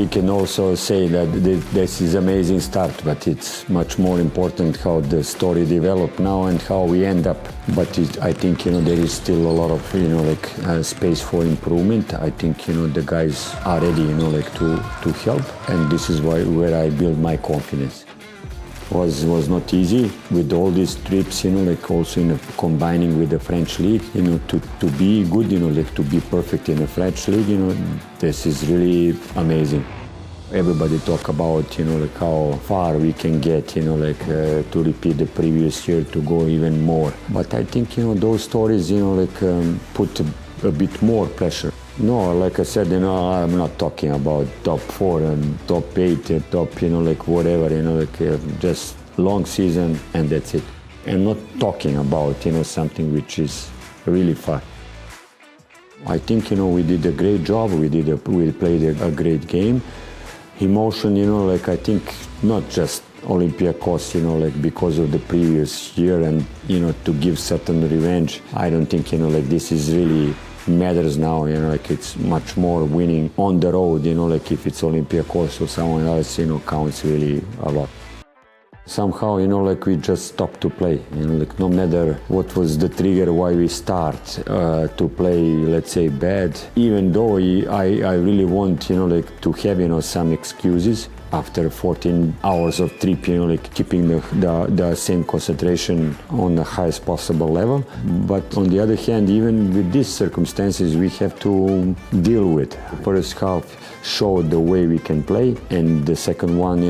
we can also say that this is amazing start, but it's much more important how the story developed now and how we end up. But I think, there is still a lot of, space for improvement. I think, the guys are ready, to help, and this is where I build my confidence. Was not easy with all these trips, also combining with the French league, to be good, to be perfect in the French league, this is really amazing. Everybody talk about, how far we can get, to repeat the previous year, to go even more. But I think, those stories, put a bit more pressure. No, like I said, I'm not talking about top 4 and top 8, top, whatever, just long season and that's it. And not talking about, something which is really far. I think, we did a great job. We played a great game. Emotion, I think not just Olympiacos, because of the previous year and, to give certain revenge. I don't think, this is really matters now, it's much more winning on the road, if it's Olympiacos or someone else, counts really a lot. Somehow, we just stopped to play, no matter what was the trigger why we start to play, let's say, bad, even though I really want, to have, some excuses. After 14 hours of trip, keeping the same concentration on the highest possible level. But on the other hand, even with these circumstances, we have to deal with. First half showed the way we can play, and the second one,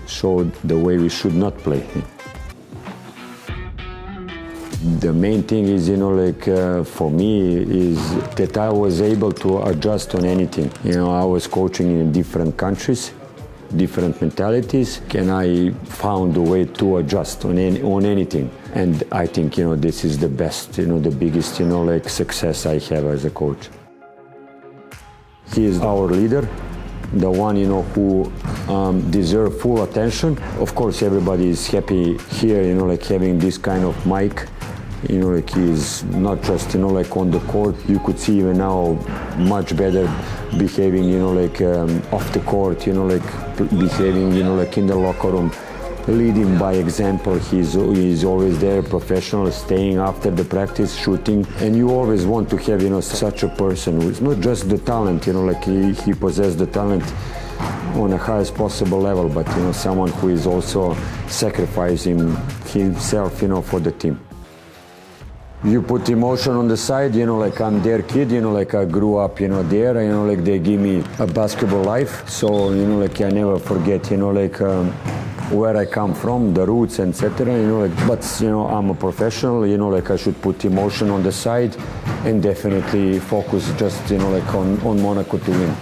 showed the way we should not play. The main thing is, for me, is that I was able to adjust on anything. I was coaching in different countries, different mentalities, and I found a way to adjust on anything. And I think, this is the best, the biggest, success I have as a coach. He is our leader, the one, who deserves full attention. Of course, everybody is happy here, having this kind of mic. He's not just, on the court. You could see even now much better behaving, off the court, behaving, in the locker room, leading by example. He's always there, professional, staying after the practice, shooting. And you always want to have, such a person who is not just the talent, he possesses the talent on the highest possible level, but, someone who is also sacrificing himself, for the team. You put emotion on the side, I'm their kid, I grew up, there, they give me a basketball life. So, I never forget, where I come from, the roots, etc. But, I'm a professional, I should put emotion on the side and definitely focus just, on Monaco to win.